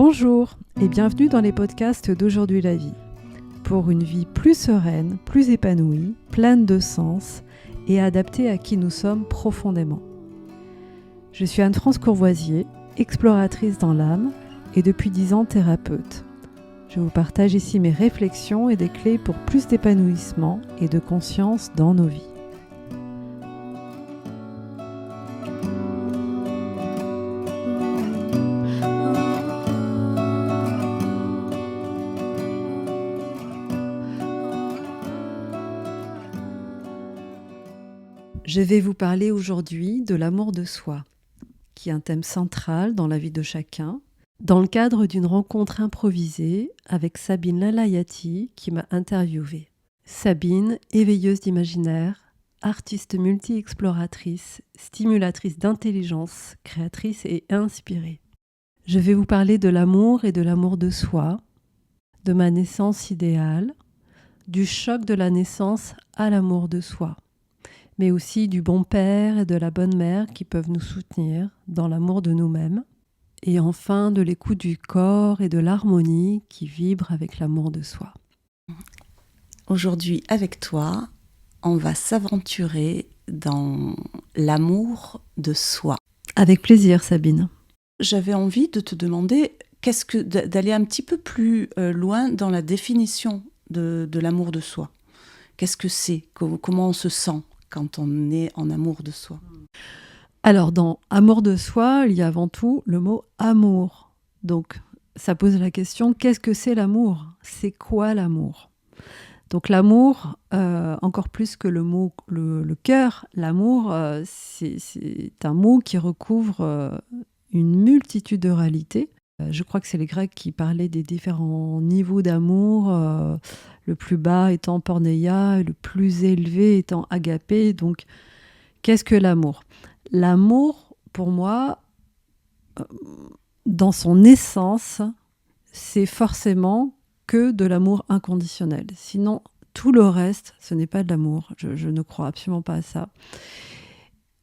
Bonjour et bienvenue dans les podcasts d'Aujourd'hui la vie. Pour une vie plus sereine, plus épanouie, pleine de sens et adaptée à qui nous sommes profondément. Je suis Anne-France Courvoisier, exploratrice dans l'âme et depuis 10 ans thérapeute. Je vous partage ici mes réflexions et des clés pour plus d'épanouissement et de conscience dans nos vies. Je vais vous parler aujourd'hui de l'amour de soi, qui est un thème central dans la vie de chacun, dans le cadre d'une rencontre improvisée avec Sabine Lalayati qui m'a interviewée. Sabine, éveilleuse d'imaginaire, artiste multi-exploratrice, stimulatrice d'intelligence, créatrice et inspirée. Je vais vous parler de l'amour et de l'amour de soi, de ma naissance idéale, du choc de la naissance à l'amour de soi, mais aussi du bon père et de la bonne mère qui peuvent nous soutenir dans l'amour de nous-mêmes, et enfin de l'écoute du corps et de l'harmonie qui vibre avec l'amour de soi. Aujourd'hui, avec toi, on va s'aventurer dans l'amour de soi. Avec plaisir, Sabine. J'avais envie de te demander d'aller un petit peu plus loin dans la définition de l'amour de soi. Qu'est-ce que c'est ? Comment on se sent quand on est en amour de soi? Alors, dans amour de soi, il y a avant tout le mot amour. Donc, ça pose la question, qu'est-ce que c'est l'amour ? C'est quoi l'amour ? Donc, l'amour, encore plus que le mot le cœur, l'amour, c'est un mot qui recouvre une multitude de réalités. Je crois que c'est les Grecs qui parlaient des différents niveaux d'amour, le plus bas étant porneia, le plus élevé étant agapé. Donc, qu'est-ce que l'amour ? L'amour, pour moi, dans son essence, c'est forcément que de l'amour inconditionnel. Sinon, tout le reste, ce n'est pas de l'amour. Je ne crois absolument pas à ça.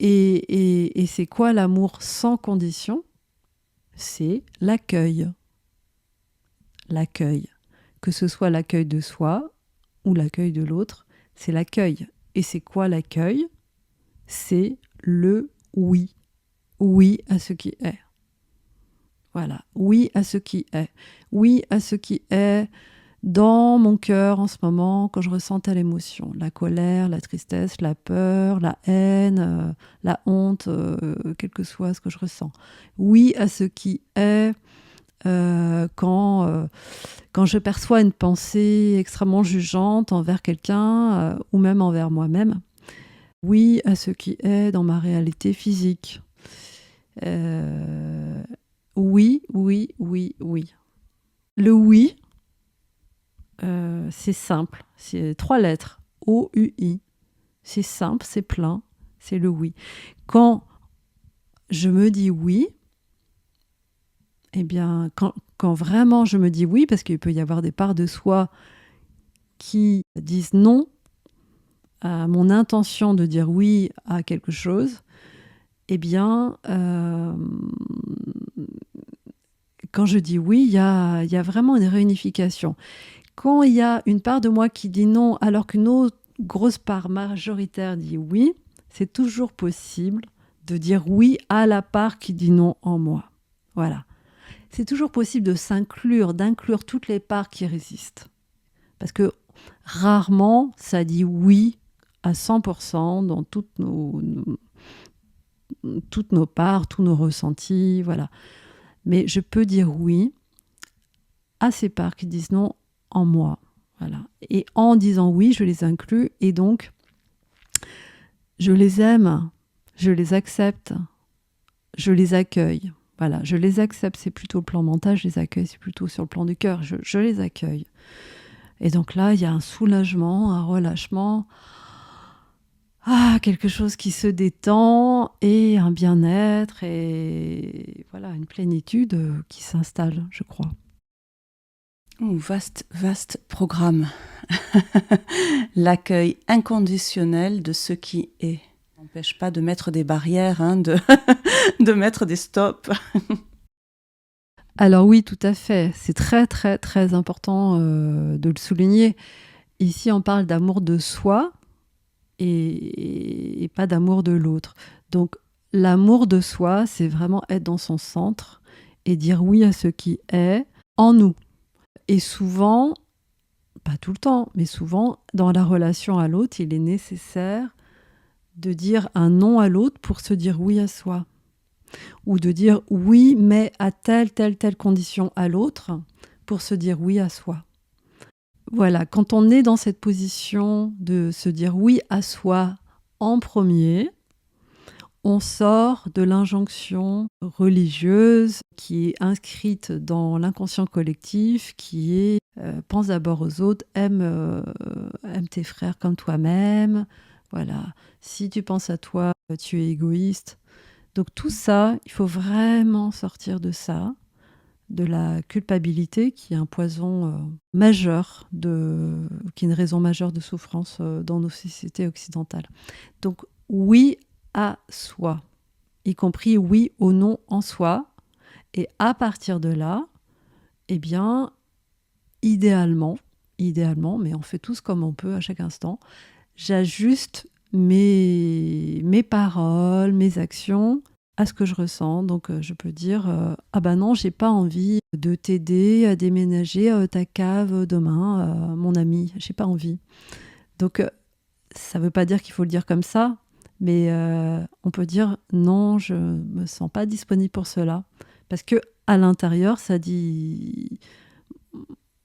Et c'est quoi l'amour sans condition ? C'est l'accueil. L'accueil. Que ce soit l'accueil de soi ou l'accueil de l'autre, c'est l'accueil. Et c'est quoi l'accueil ? C'est le oui. Oui à ce qui est. Voilà. Oui à ce qui est. Oui à ce qui est dans mon cœur en ce moment quand je ressens telle émotion. La colère, la tristesse, la peur, la haine, la honte, quel que soit ce que je ressens. Oui à ce qui est quand je perçois une pensée extrêmement jugeante envers quelqu'un ou même envers moi-même. Oui à ce qui est dans ma réalité physique. Oui, oui, oui, oui. Le oui, c'est simple. C'est 3 lettres. O-U-I. C'est simple, c'est plein. C'est le oui. Quand je me dis oui, eh bien, quand vraiment je me dis oui, parce qu'il peut y avoir des parts de soi qui disent non à mon intention de dire oui à quelque chose, eh bien, quand je dis oui, il y a vraiment une réunification. Quand il y a une part de moi qui dit non, alors qu'une autre grosse part majoritaire dit oui, c'est toujours possible de dire oui à la part qui dit non en moi. Voilà. C'est toujours possible d'inclure toutes les parts qui résistent. Parce que rarement, ça dit oui à 100% dans toutes nos parts, tous nos ressentis, voilà. Mais je peux dire oui à ces parts qui disent non en moi, voilà. Et en disant oui, je les inclus et donc je les aime, je les accepte, je les accueille. Voilà, je les accepte, c'est plutôt le plan mental, je les accueille, c'est plutôt sur le plan du cœur, je les accueille. Et donc là, il y a un soulagement, un relâchement, quelque chose qui se détend et un bien-être et voilà, une plénitude qui s'installe, je crois. Vaste programme. L'accueil inconditionnel de ce qui est. Ça n'empêche pas de mettre des barrières, de mettre des stops. Alors oui, tout à fait. C'est très, très, très important de le souligner. Ici, on parle d'amour de soi et pas d'amour de l'autre. Donc, l'amour de soi, c'est vraiment être dans son centre et dire oui à ce qui est en nous. Et souvent, pas tout le temps, mais souvent, dans la relation à l'autre, il est nécessaire de dire un non à l'autre pour se dire oui à soi. Ou de dire oui, mais à telle condition à l'autre pour se dire oui à soi. Voilà, quand on est dans cette position de se dire oui à soi en premier, on sort de l'injonction religieuse qui est inscrite dans l'inconscient collectif, qui est pense d'abord aux autres, aime tes frères comme toi-même. Voilà, si tu penses à toi, tu es égoïste. Donc tout ça, il faut vraiment sortir de ça, de la culpabilité qui est un poison majeur, qui est une raison majeure de souffrance dans nos sociétés occidentales. Donc oui à soi, y compris oui au non en soi. Et à partir de là, eh bien, idéalement, mais on fait tous comme on peut à chaque instant, j'ajuste mes paroles, mes actions à ce que je ressens. Donc je peux dire ah ben non, j'ai pas envie de t'aider à déménager ta cave demain, mon ami, j'ai pas envie. Donc ça veut pas dire qu'il faut le dire comme ça, mais on peut dire non, je me sens pas disponible pour cela, parce que à l'intérieur ça dit,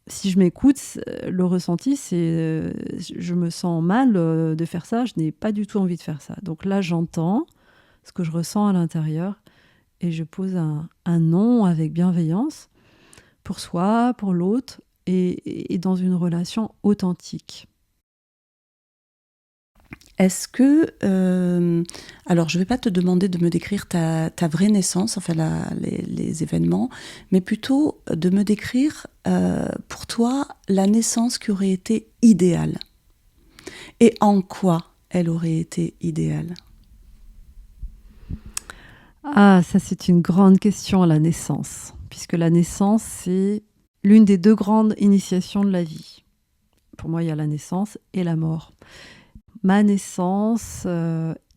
si je m'écoute, le ressenti, c'est je me sens mal de faire ça, je n'ai pas du tout envie de faire ça. Donc là, j'entends ce que je ressens à l'intérieur et je pose un non avec bienveillance pour soi, pour l'autre et dans une relation authentique. Est-ce que, alors je ne vais pas te demander de me décrire ta vraie naissance, enfin les événements, mais plutôt de me décrire pour toi la naissance qui aurait été idéale. Et en quoi elle aurait été idéale? Ah, ça c'est une grande question, la naissance, puisque la naissance, c'est l'une des deux grandes initiations de la vie. Pour moi, il y a la naissance et la mort. Ma naissance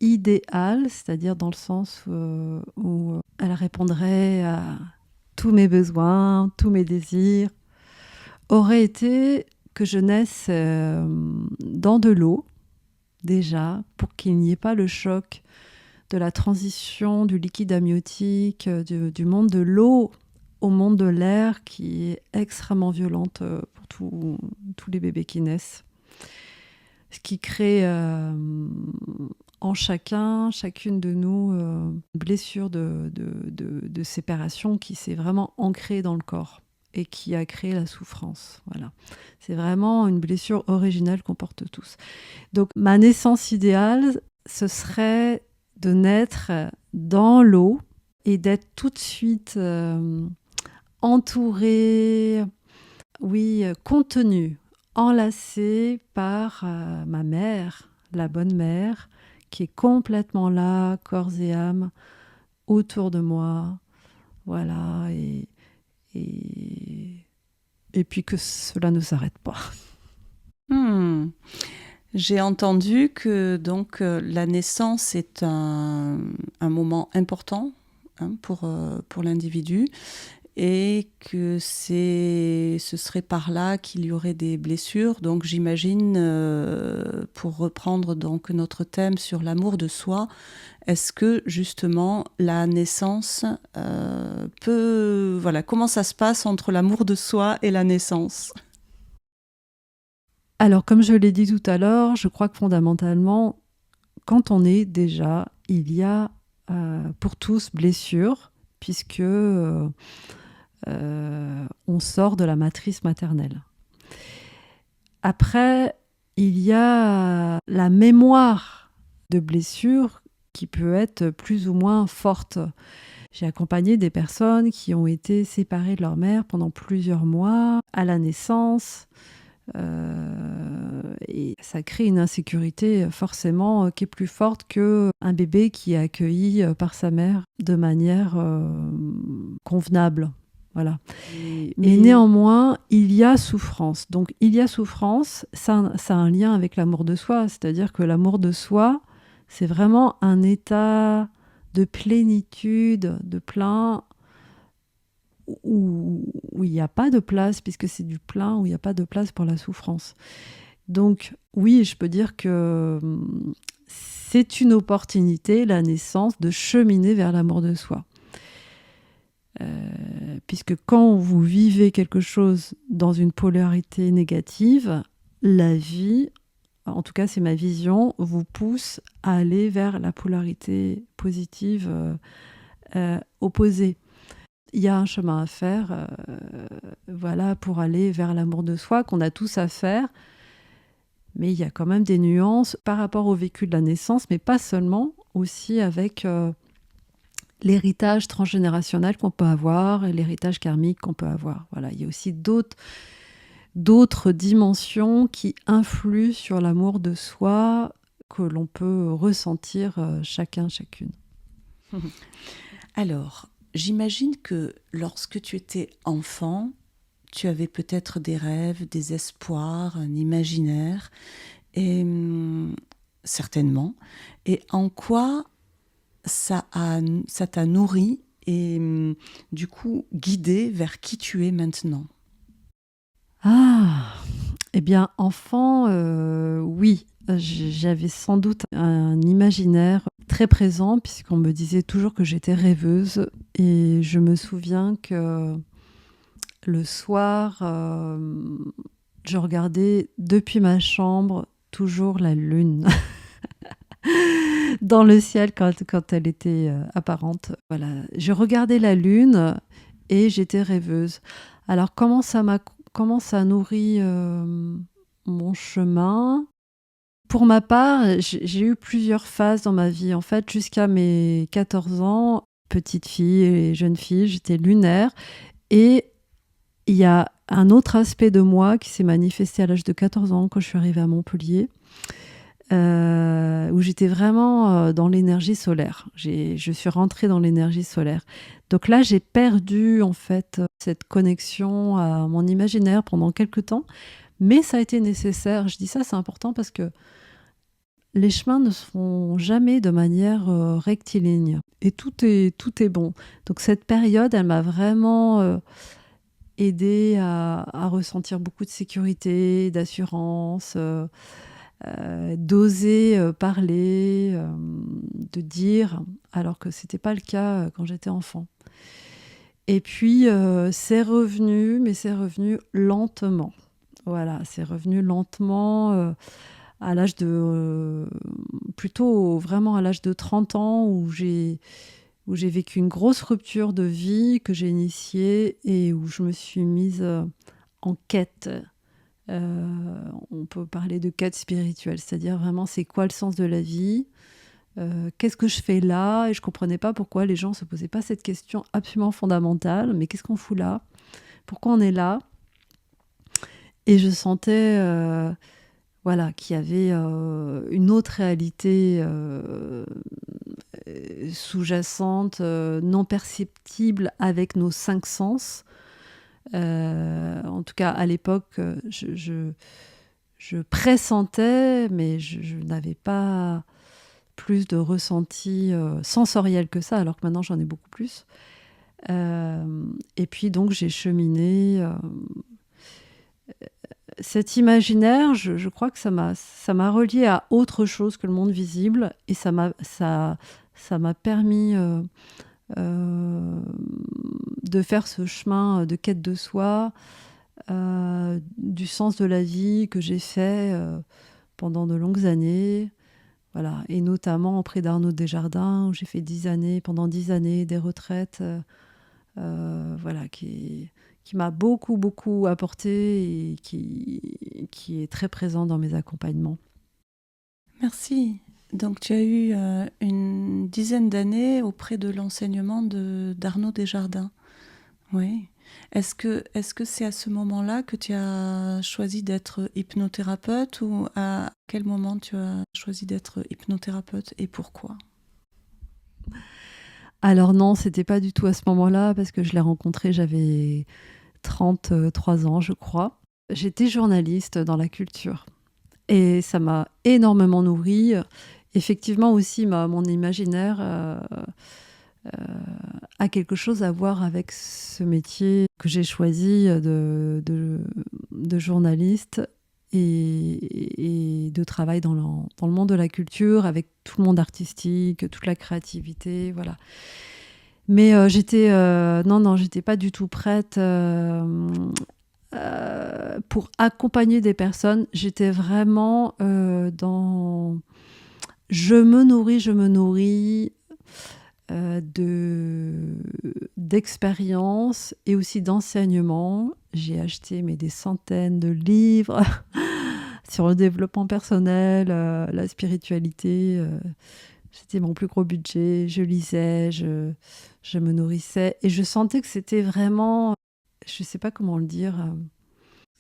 idéale, c'est-à-dire dans le sens où elle répondrait à tous mes besoins, tous mes désirs, aurait été que je naisse dans de l'eau, déjà, pour qu'il n'y ait pas le choc de la transition du liquide amniotique, du monde de l'eau au monde de l'air, qui est extrêmement violente pour tous les bébés qui naissent. Ce qui crée en chacune de nous, une blessure de séparation qui s'est vraiment ancrée dans le corps et qui a créé la souffrance. Voilà. C'est vraiment une blessure originelle qu'on porte tous. Donc ma naissance idéale, ce serait de naître dans l'eau et d'être tout de suite entourée, contenue, enlacée par ma mère, la bonne mère, qui est complètement là, corps et âme, autour de moi. Voilà, et puis que cela ne s'arrête pas. J'ai entendu que donc la naissance est un moment important pour l'individu, et que ce serait par là qu'il y aurait des blessures. Donc j'imagine, pour reprendre donc notre thème sur l'amour de soi, est-ce que justement la naissance comment ça se passe entre l'amour de soi et la naissance? Alors, comme je l'ai dit tout à l'heure, je crois que fondamentalement, quand on est déjà, il y a pour tous blessure, puisque on sort de la matrice maternelle. Après, il y a la mémoire de blessure qui peut être plus ou moins forte. J'ai accompagné des personnes qui ont été séparées de leur mère pendant plusieurs mois à la naissance. Et ça crée une insécurité forcément qui est plus forte qu'un bébé qui est accueilli par sa mère de manière convenable. Voilà. Mais néanmoins, il y a souffrance. Donc, il y a souffrance, ça a un lien avec l'amour de soi. C'est-à-dire que l'amour de soi, c'est vraiment un état de plénitude, de plein, où il n'y a pas de place, puisque c'est du plein, où il n'y a pas de place pour la souffrance. Donc, oui, je peux dire que c'est une opportunité, la naissance, de cheminer vers l'amour de soi. Puisque quand vous vivez quelque chose dans une polarité négative, la vie, en tout cas c'est ma vision, vous pousse à aller vers la polarité positive opposée. Il y a un chemin à faire voilà, pour aller vers l'amour de soi, qu'on a tous à faire, mais il y a quand même des nuances par rapport au vécu de la naissance, mais pas seulement, aussi avec l'héritage transgénérationnel qu'on peut avoir et l'héritage karmique qu'on peut avoir. Voilà, il y a aussi d'autres dimensions qui influent sur l'amour de soi que l'on peut ressentir chacun, chacune. Alors, j'imagine que lorsque tu étais enfant, tu avais peut-être des rêves, des espoirs, un imaginaire, et certainement. Et en quoi ça t'a nourri et du coup guidé vers qui tu es maintenant? Ah, eh bien, enfant, oui, j'avais sans doute un imaginaire très présent, puisqu'on me disait toujours que j'étais rêveuse. Et je me souviens que le soir, je regardais depuis ma chambre toujours la lune dans le ciel quand elle était apparente. Voilà, je regardais la lune et j'étais rêveuse. Alors comment ça nourrit mon chemin? Pour ma part, j'ai eu plusieurs phases dans ma vie. En fait, jusqu'à mes 14 ans, petite fille et jeune fille, j'étais lunaire. Et il y a un autre aspect de moi qui s'est manifesté à l'âge de 14 ans quand je suis arrivée à Montpellier, où j'étais vraiment dans l'énergie solaire. Je suis rentrée dans l'énergie solaire. Donc là, j'ai perdu en fait cette connexion à mon imaginaire pendant quelques temps, mais ça a été nécessaire. Je dis ça, c'est important parce que les chemins ne se font jamais de manière rectiligne et tout est bon. Donc cette période, elle m'a vraiment aidée à ressentir beaucoup de sécurité, d'assurance, d'oser parler, de dire, alors que c'était pas le cas quand j'étais enfant. Et puis c'est revenu, mais c'est revenu lentement. Voilà, c'est revenu lentement à l'âge de plutôt vraiment à l'âge de 30 ans où j'ai vécu une grosse rupture de vie que j'ai initiée et où je me suis mise en quête. On peut parler de quête spirituelle, c'est-à-dire vraiment c'est quoi le sens de la vie, qu'est-ce que je fais là, et je comprenais pas pourquoi les gens se posaient pas cette question absolument fondamentale, mais qu'est-ce qu'on fout là, pourquoi on est là. Et je sentais voilà, qu'il y avait une autre réalité sous-jacente, non perceptible avec nos 5 sens. En tout cas, à l'époque, je pressentais, mais je n'avais pas plus de ressenti sensoriel que ça, alors que maintenant j'en ai beaucoup plus. Et puis donc j'ai cheminé. Cet imaginaire, je crois que ça m'a reliée à autre chose que le monde visible, et ça m'a permis de faire ce chemin de quête de soi, du sens de la vie que j'ai fait pendant de longues années. Voilà. Et notamment auprès d'Arnaud Desjardins, où j'ai fait pendant 10 années, des retraites, voilà, qui m'a beaucoup, beaucoup apporté et qui est très présent dans mes accompagnements. Merci. Donc tu as eu une dizaine d'années auprès de l'enseignement d'Arnaud Desjardins. Oui. Est-ce que c'est à ce moment-là que tu as choisi d'être hypnothérapeute, ou à quel moment tu as choisi d'être hypnothérapeute et pourquoi? Alors non, c'était pas du tout à ce moment-là, parce que je l'ai rencontré, j'avais 33 ans, je crois. J'étais journaliste dans la culture et ça m'a énormément nourrie. Effectivement aussi, mon imaginaire a quelque chose à voir avec ce métier que j'ai choisi de journaliste et de travail dans le monde de la culture, avec tout le monde artistique, toute la créativité, voilà. Mais j'étais pas du tout prête pour accompagner des personnes. J'étais vraiment dans je me nourris d'expériences et aussi d'enseignements. J'ai acheté des centaines de livres sur le développement personnel, la spiritualité. C'était mon plus gros budget. Je lisais, je me nourrissais et je sentais que c'était vraiment, je ne sais pas comment le dire,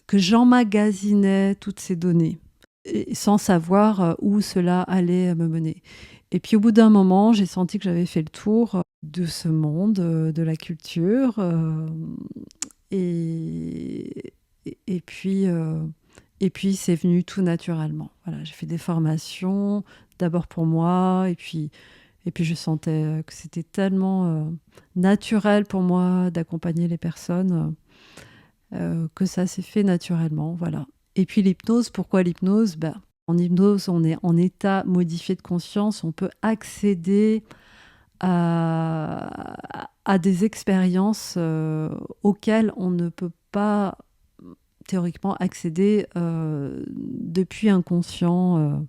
que j'emmagasinais toutes ces données et sans savoir où cela allait me mener. Et puis au bout d'un moment, j'ai senti que j'avais fait le tour de ce monde, de la culture. Et, et puis c'est venu tout naturellement. Voilà, j'ai fait des formations, d'abord pour moi, et puis je sentais que c'était tellement naturel pour moi d'accompagner les personnes que ça s'est fait naturellement. Voilà. Et puis l'hypnose, pourquoi l'hypnose? En hypnose, on est en état modifié de conscience, on peut accéder à des expériences auxquelles on ne peut pas théoriquement accéder depuis un conscient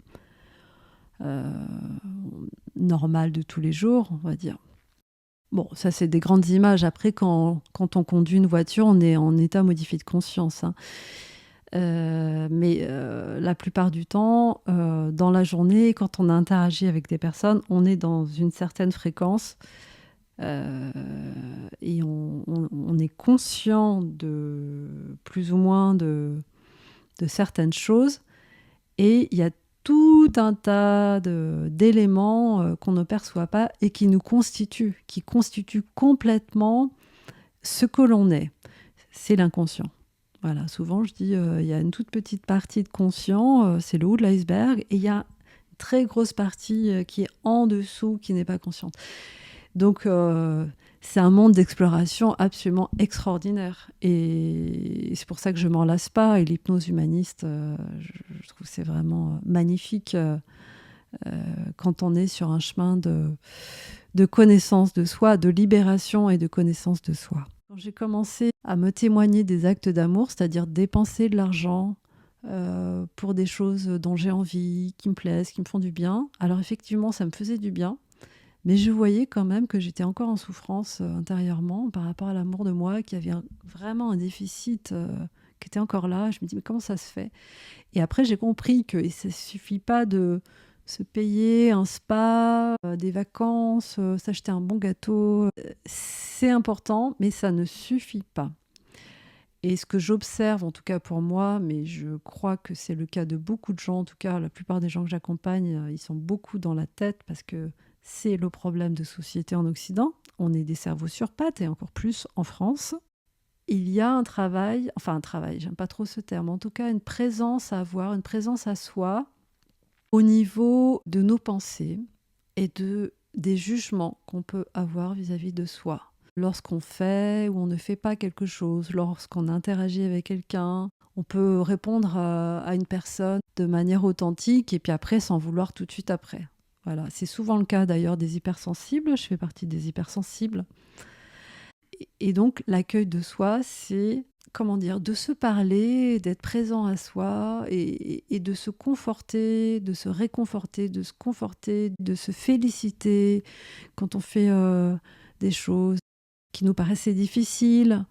normal de tous les jours, on va dire. Bon, ça c'est des grandes images. Après, quand on conduit une voiture, on est en état modifié de conscience, hein. Mais la plupart du temps, dans la journée, quand on interagit avec des personnes, on est dans une certaine fréquence et on est conscient de plus ou moins de certaines choses. Et il y a tout un tas d'éléments qu'on ne perçoit pas et qui constituent complètement ce que l'on est. C'est l'inconscient. Voilà, souvent je dis il y a une toute petite partie de conscient, c'est le haut de l'iceberg, et il y a une très grosse partie qui est en dessous, qui n'est pas consciente. Donc c'est un monde d'exploration absolument extraordinaire, et c'est pour ça que je m'en lasse pas. Et l'hypnose humaniste, je trouve que c'est vraiment magnifique quand on est sur un chemin de connaissance de soi, de libération et de connaissance de soi. Quand j'ai commencé à me témoigner des actes d'amour, c'est-à-dire dépenser de l'argent pour des choses dont j'ai envie, qui me plaisent, qui me font du bien, alors effectivement, ça me faisait du bien, mais je voyais quand même que j'étais encore en souffrance intérieurement par rapport à l'amour de moi, qu'il y avait vraiment un déficit qui était encore là. Je me dis, mais comment ça se fait? Et après, j'ai compris que ça ne suffit pas de se payer un spa, des vacances, s'acheter un bon gâteau. C'est important, mais ça ne suffit pas. Et ce que j'observe, en tout cas pour moi, mais je crois que c'est le cas de beaucoup de gens, en tout cas la plupart des gens que j'accompagne, ils sont beaucoup dans la tête, parce que c'est le problème de société en Occident. On est des cerveaux sur pattes, et encore plus en France. Il y a un travail, j'aime pas trop ce terme, en tout cas une présence à avoir, une présence à soi, au niveau de nos pensées et des jugements qu'on peut avoir vis-à-vis de soi. Lorsqu'on fait ou on ne fait pas quelque chose, lorsqu'on interagit avec quelqu'un, on peut répondre à une personne de manière authentique et puis après s'en vouloir tout de suite après. Voilà, c'est souvent le cas d'ailleurs des hypersensibles, je fais partie des hypersensibles. Et donc l'accueil de soi, c'est de se parler, d'être présent à soi et de se conforter, de se réconforter, de se conforter, de se féliciter quand on fait des choses qui nous paraissaient difficiles.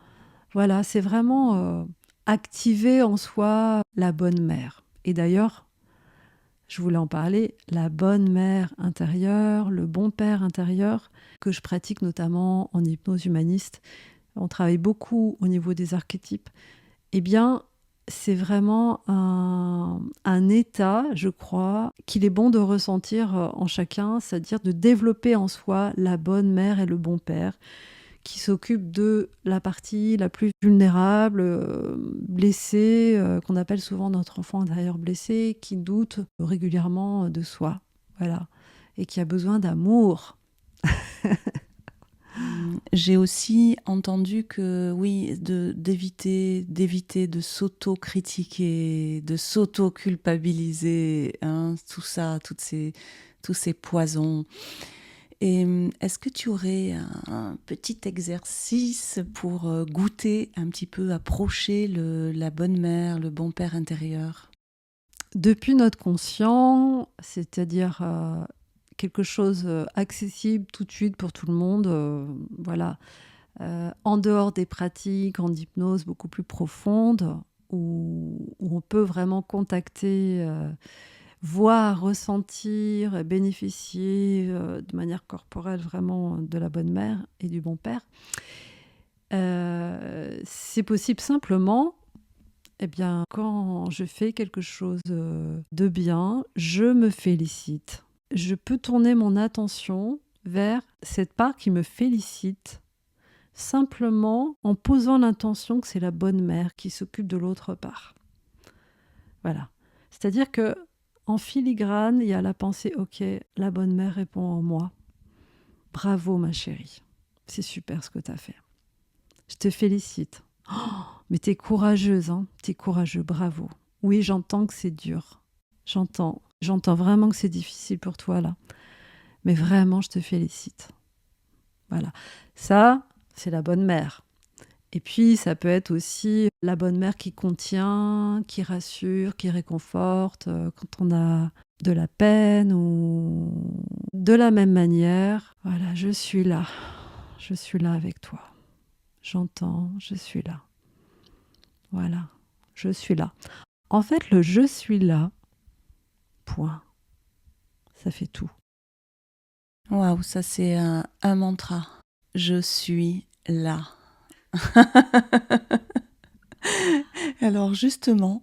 Voilà, c'est vraiment activer en soi la bonne mère. Et d'ailleurs, je voulais en parler, la bonne mère intérieure, le bon père intérieur, que je pratique notamment en hypnose humaniste. On travaille beaucoup au niveau des archétypes. Eh bien, c'est vraiment un état, je crois, qu'il est bon de ressentir en chacun, c'est-à-dire de développer en soi la bonne mère et le bon père qui s'occupe de la partie la plus vulnérable, blessée, qu'on appelle souvent notre enfant intérieur blessé, qui doute régulièrement de soi, voilà, et qui a besoin d'amour. J'ai aussi entendu que oui, d'éviter de s'auto-critiquer, de s'auto-culpabiliser, hein, tout ça, tous ces poisons. Et est-ce que tu aurais un petit exercice pour goûter un petit peu, approcher la bonne mère, le bon père intérieur? Depuis notre conscient, c'est-à-dire quelque chose accessible tout de suite pour tout le monde, voilà, en dehors des pratiques en hypnose beaucoup plus profondes, où on peut vraiment contacter, voir, ressentir, et bénéficier de manière corporelle vraiment de la bonne mère et du bon père. C'est possible simplement, eh bien, quand je fais quelque chose de bien, je me félicite. Je peux tourner mon attention vers cette part qui me félicite, simplement en posant l'intention que c'est la bonne mère qui s'occupe de l'autre part. Voilà. C'est-à-dire que en filigrane, il y a la pensée, ok, la bonne mère répond en moi. Bravo ma chérie, c'est super ce que tu as fait. Je te félicite. Oh, mais t'es courageuse, hein, t'es courageux, bravo. Oui, j'entends que c'est dur. J'entends vraiment que c'est difficile pour toi là. Mais vraiment, je te félicite. Voilà. Ça, c'est la bonne mère. Et puis, ça peut être aussi la bonne mère qui contient, qui rassure, qui réconforte quand on a de la peine ou de la même manière. Voilà, je suis là. Je suis là avec toi. J'entends, je suis là. Voilà, je suis là. En fait, le je suis là, point. Ça fait tout. Waouh, ça c'est un mantra. Je suis là. Alors justement,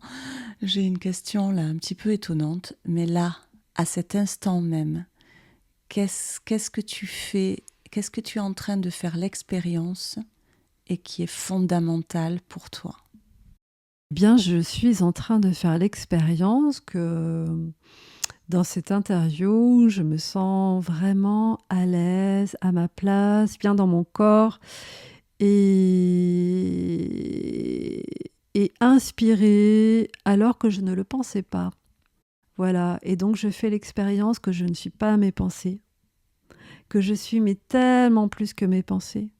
j'ai une question là un petit peu étonnante, mais là, à cet instant même, qu'est-ce que tu fais, qu'est-ce que tu es en train de faire l'expérience et qui est fondamental pour toi? Bien, je suis en train de faire l'expérience que dans cette interview, je me sens vraiment à l'aise, à ma place, bien dans mon corps et inspirée alors que je ne le pensais pas. Voilà, et donc je fais l'expérience que je ne suis pas mes pensées, que je suis mais tellement plus que mes pensées,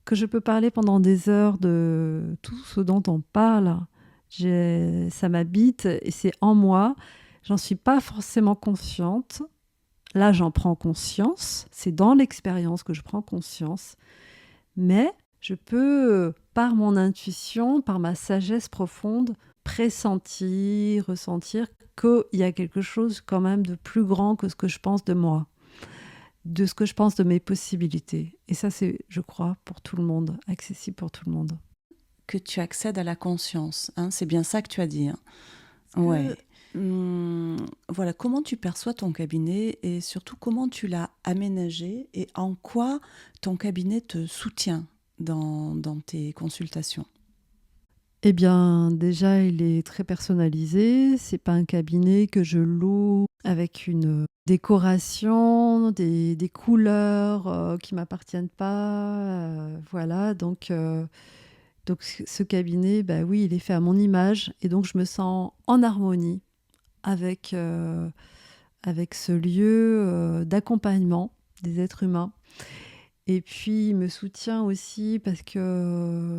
que je peux parler pendant des heures de tout ce dont on parle. Ça m'habite et c'est en moi. J'en suis pas forcément consciente. Là, j'en prends conscience. C'est dans l'expérience que je prends conscience. Mais je peux, par mon intuition, par ma sagesse profonde, pressentir, ressentir qu'il y a quelque chose quand même de plus grand que ce que je pense de moi, de ce que je pense de mes possibilités. Et ça, c'est, je crois, pour tout le monde, accessible pour tout le monde. Que tu accèdes à la conscience, hein, c'est bien ça que tu as dit, hein. Que Ouais. Voilà, comment tu perçois ton cabinet et surtout comment tu l'as aménagé et en quoi ton cabinet te soutient dans tes consultations? Eh bien, déjà, il est très personnalisé. C'est pas un cabinet que je loue avec une décoration, des couleurs qui m'appartiennent pas. Voilà, donc ce cabinet, bah oui, il est fait à mon image et donc je me sens en harmonie avec, avec ce lieu d'accompagnement des êtres humains. Et puis, il me soutient aussi parce que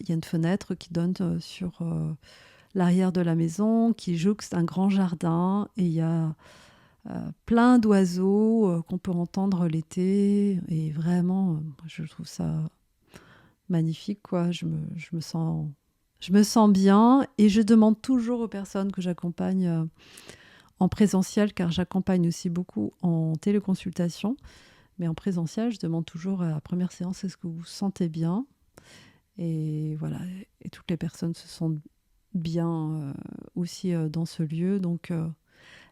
il y a une fenêtre qui donne sur l'arrière de la maison, qui jouxte un grand jardin, et il y a plein d'oiseaux qu'on peut entendre l'été. Et vraiment, je trouve ça magnifique, quoi. Je me sens bien et je demande toujours aux personnes que j'accompagne en présentiel, car j'accompagne aussi beaucoup en téléconsultation. Mais en présentiel, je demande toujours à la première séance, est-ce que vous vous sentez bien? Et voilà, et toutes les personnes se sentent bien aussi dans ce lieu. Donc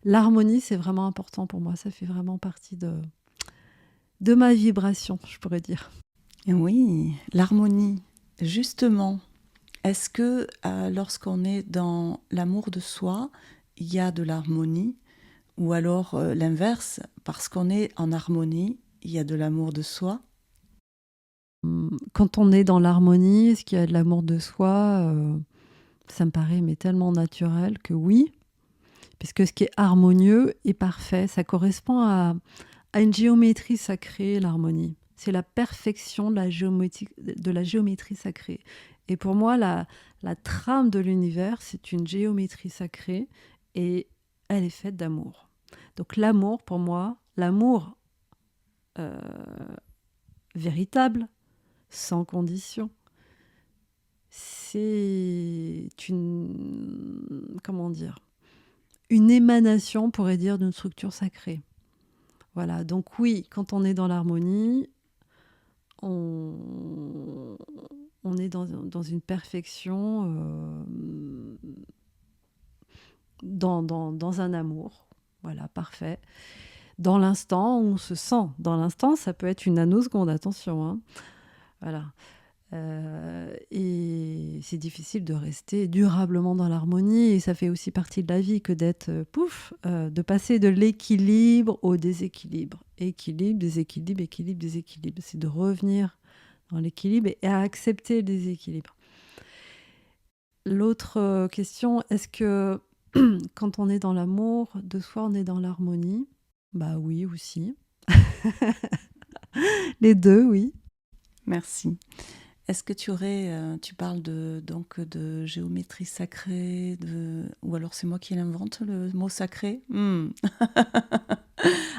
l'harmonie, c'est vraiment important pour moi. Ça fait vraiment partie de ma vibration, je pourrais dire. Oui, l'harmonie. Justement, est-ce que lorsqu'on est dans l'amour de soi, il y a de l'harmonie? Ou alors l'inverse, parce qu'on est en harmonie, il y a de l'amour de soi? Quand on est dans l'harmonie, est-ce qu'il y a de l'amour de soi ça me paraît mais tellement naturel que oui, puisque ce qui est harmonieux est parfait. Ça correspond à une géométrie sacrée, l'harmonie. C'est la perfection de la géométrie sacrée. Et pour moi, la trame de l'univers, c'est une géométrie sacrée et elle est faite d'amour. Donc l'amour, pour moi, l'amour euh, véritable, sans condition, c'est comment dire, une émanation, on pourrait dire, d'une structure sacrée. Voilà, donc oui, quand on est dans l'harmonie, on, on est dans une perfection, dans un amour. Voilà, parfait. Dans l'instant, on se sent. Dans l'instant, ça peut être une nanoseconde, attention. Hein. Voilà. Et c'est difficile de rester durablement dans l'harmonie. Et ça fait aussi partie de la vie que d'être, de passer de l'équilibre au déséquilibre. Équilibre, déséquilibre, équilibre, déséquilibre. C'est de revenir dans l'équilibre et à accepter le déséquilibre. L'autre question, est-ce que quand on est dans l'amour de soi, on est dans l'harmonie? Bah oui, aussi. Les deux, oui. Merci. Est-ce que tu parles donc de géométrie sacrée, ou alors c'est moi qui l'invente le mot sacré?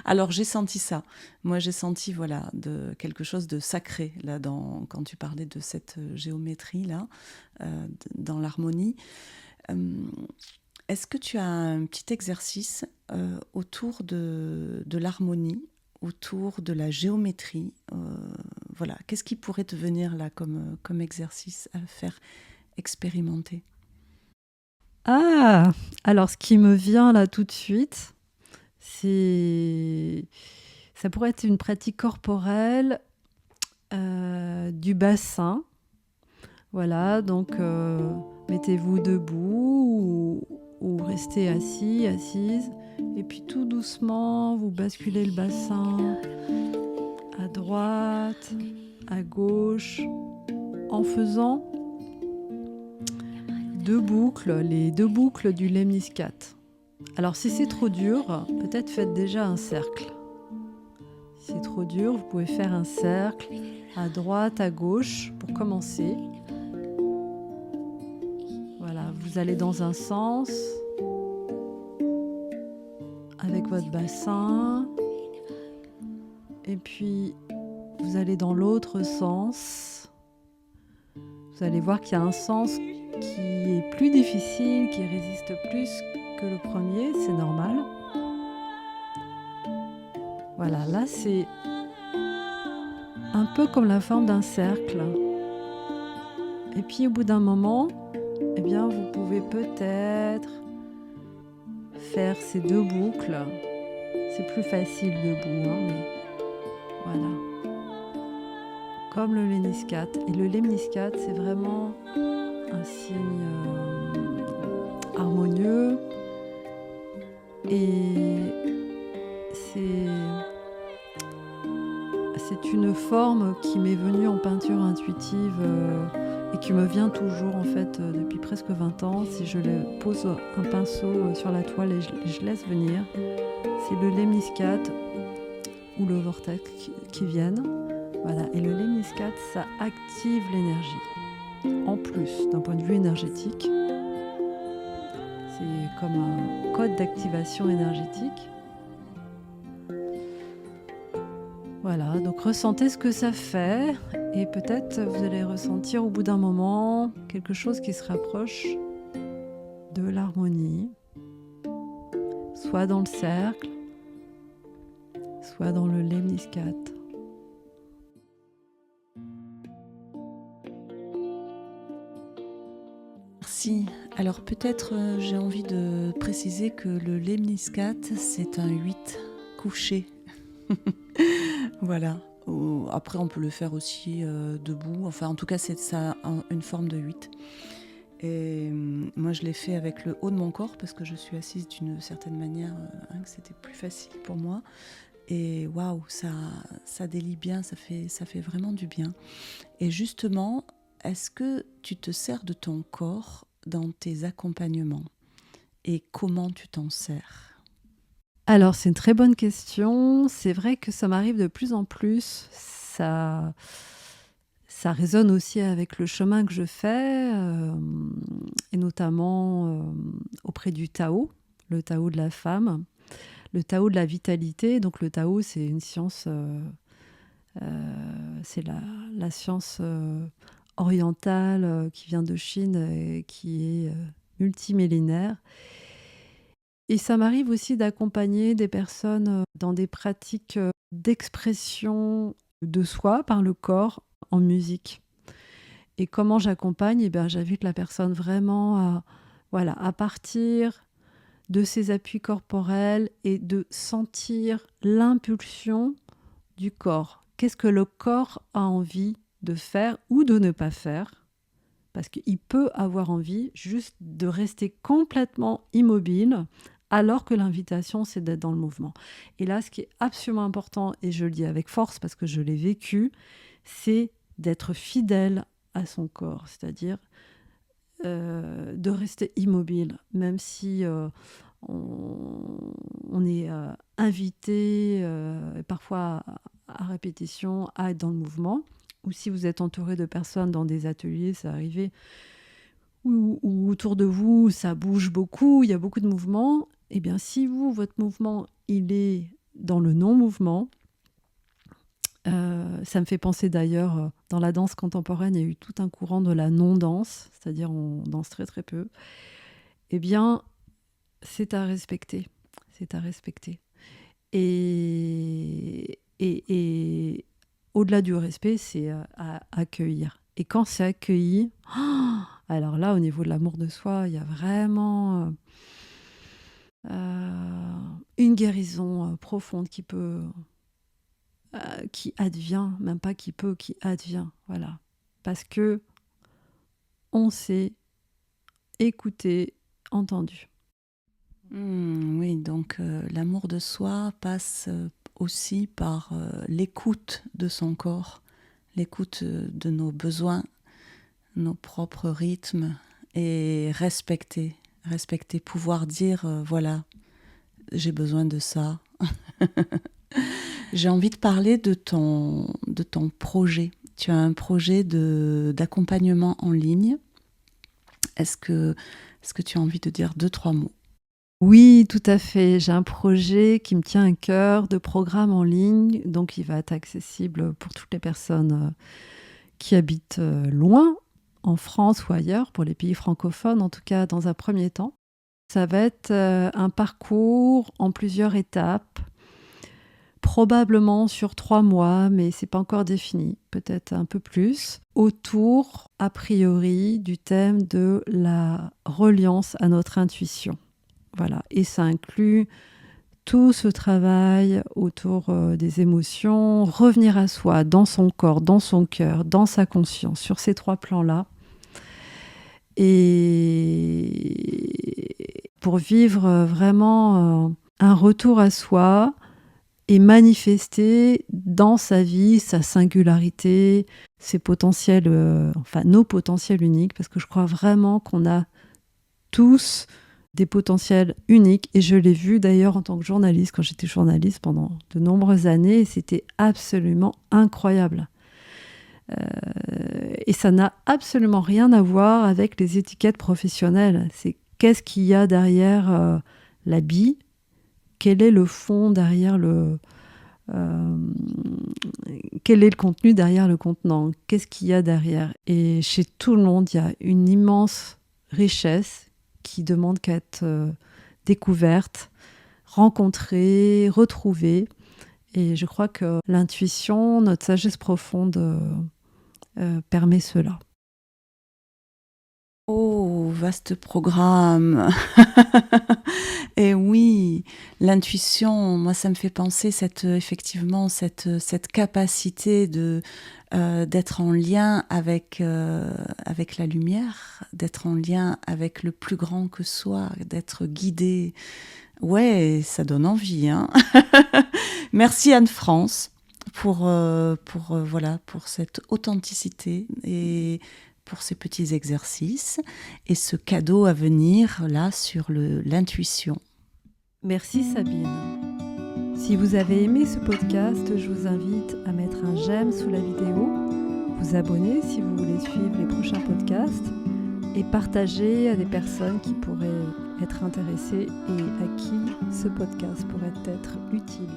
Alors j'ai senti ça. Moi j'ai senti voilà quelque chose de sacré là quand tu parlais de cette géométrie là dans l'harmonie. Est-ce que tu as un petit exercice autour de l'harmonie, autour de la géométrie? Voilà, qu'est-ce qui pourrait te venir là comme exercice à faire expérimenter? Ah, alors ce qui me vient là tout de suite, ça pourrait être une pratique corporelle du bassin. Voilà, donc mettez-vous debout ou restez assis, assise. Et puis tout doucement, vous basculez le bassin à droite, à gauche, en faisant les deux boucles du lemniscat. Alors si c'est trop dur, peut-être faites déjà un cercle. Si c'est trop dur, vous pouvez faire un cercle à droite, à gauche pour commencer. Voilà, vous allez dans un sens avec votre bassin et puis vous allez dans l'autre sens. Vous allez voir qu'il y a un sens qui est plus difficile, qui résiste plus que le premier, c'est normal. Voilà, là c'est un peu comme la forme d'un cercle. Et puis au bout d'un moment, eh bien, vous pouvez peut-être faire ces deux boucles. C'est plus facile debout, hein, mais voilà. Comme le lemniscat. Et le lemniscat, c'est vraiment un signe harmonieux. Et c'est une forme qui m'est venue en peinture intuitive et qui me vient toujours en fait depuis presque 20 ans. Si je pose un pinceau sur la toile et je laisse venir, c'est le lemniscat ou le vortex qui viennent. Voilà. Et le lemniscat, ça active l'énergie. En plus, d'un point de vue énergétique, c'est comme un code d'activation énergétique. Voilà, donc ressentez ce que ça fait et peut-être vous allez ressentir au bout d'un moment quelque chose qui se rapproche de l'harmonie, soit dans le cercle, soit dans le lemniscat. Alors peut-être j'ai envie de préciser que le lemniscat, c'est un 8 couché. Voilà. Après, on peut le faire aussi debout. Enfin, en tout cas, c'est ça, une forme de 8. Et moi, je l'ai fait avec le haut de mon corps parce que je suis assise d'une certaine manière, que c'était plus facile pour moi. Et waouh, ça délie bien, ça fait vraiment du bien. Et justement, est-ce que tu te sers de ton corps dans tes accompagnements? Et comment tu t'en sers? Alors, c'est une très bonne question. C'est vrai que ça m'arrive de plus en plus. Ça résonne aussi avec le chemin que je fais, et notamment auprès du Tao, le Tao de la femme, le Tao de la vitalité. Donc, le Tao, c'est une science, c'est la science orientale qui vient de Chine et qui est multimillénaire. Et ça m'arrive aussi d'accompagner des personnes dans des pratiques d'expression de soi par le corps en musique. Et comment j'accompagne? Eh bien, j'invite la personne vraiment à partir de ses appuis corporels et de sentir l'impulsion du corps. Qu'est-ce que le corps a envie de faire ou de ne pas faire? Parce qu'il peut avoir envie juste de rester complètement immobile alors que l'invitation, c'est d'être dans le mouvement. Et là, ce qui est absolument important, et je le dis avec force parce que je l'ai vécu, c'est d'être fidèle à son corps, c'est-à-dire de rester immobile, même si on est invité parfois à répétition à être dans le mouvement, ou si vous êtes entouré de personnes dans des ateliers, ça arrive, ou autour de vous, ça bouge beaucoup, il y a beaucoup de mouvements, eh bien si votre mouvement, il est dans le non-mouvement, ça me fait penser d'ailleurs, dans la danse contemporaine, il y a eu tout un courant de la non-danse, c'est-à-dire on danse très très peu, eh bien c'est à respecter, c'est à respecter. Et au-delà du respect, c'est à accueillir. Et quand c'est accueilli, alors là, au niveau de l'amour de soi, il y a vraiment une guérison profonde qui advient, même pas qui advient, voilà. Parce que on s'est écouté, entendu. Oui, donc l'amour de soi passe aussi par l'écoute de son corps, l'écoute de nos besoins, nos propres rythmes et respecter, pouvoir dire voilà, j'ai besoin de ça. J'ai envie de parler de ton projet. Tu as un projet d'accompagnement en ligne. Est-ce que tu as envie de dire 2-3 mots? Oui, tout à fait. J'ai un projet qui me tient à cœur de programme en ligne, donc il va être accessible pour toutes les personnes qui habitent loin, en France ou ailleurs, pour les pays francophones, en tout cas dans un premier temps. Ça va être un parcours en plusieurs étapes, probablement sur 3 mois, mais c'est pas encore défini, peut-être un peu plus, autour, a priori, du thème de la reliance à notre intuition. Voilà, et ça inclut tout ce travail autour des émotions, revenir à soi, dans son corps, dans son cœur, dans sa conscience, sur ces 3 plans-là. Et pour vivre vraiment un retour à soi et manifester dans sa vie sa singularité, ses potentiels, nos potentiels uniques, parce que je crois vraiment qu'on a tous des potentiels uniques, et je l'ai vu d'ailleurs en tant que journaliste, quand j'étais journaliste pendant de nombreuses années, et c'était absolument incroyable. Et ça n'a absolument rien à voir avec les étiquettes professionnelles. C'est qu'est-ce qu'il y a derrière l'habit, quel est le fond derrière quel est le contenu derrière le contenant, qu'est-ce qu'il y a derrière. Et chez tout le monde, il y a une immense richesse qui demande qu'à être découverte, rencontrée, retrouvée. Et je crois que l'intuition, notre sagesse profonde permet cela. Oh, vaste programme. Et oui, l'intuition, moi, ça me fait penser effectivement cette capacité d'être en lien avec la lumière, d'être en lien avec le plus grand que soi, d'être guidé. Ouais, ça donne envie, hein. Merci Anne-France voilà, pour cette authenticité et pour ces petits exercices et ce cadeau à venir là sur l'intuition. Merci Sabine. Si vous avez aimé ce podcast, je vous invite à mettre un j'aime sous la vidéo, vous abonner si vous voulez suivre les prochains podcasts et partager à des personnes qui pourraient être intéressées et à qui ce podcast pourrait être utile.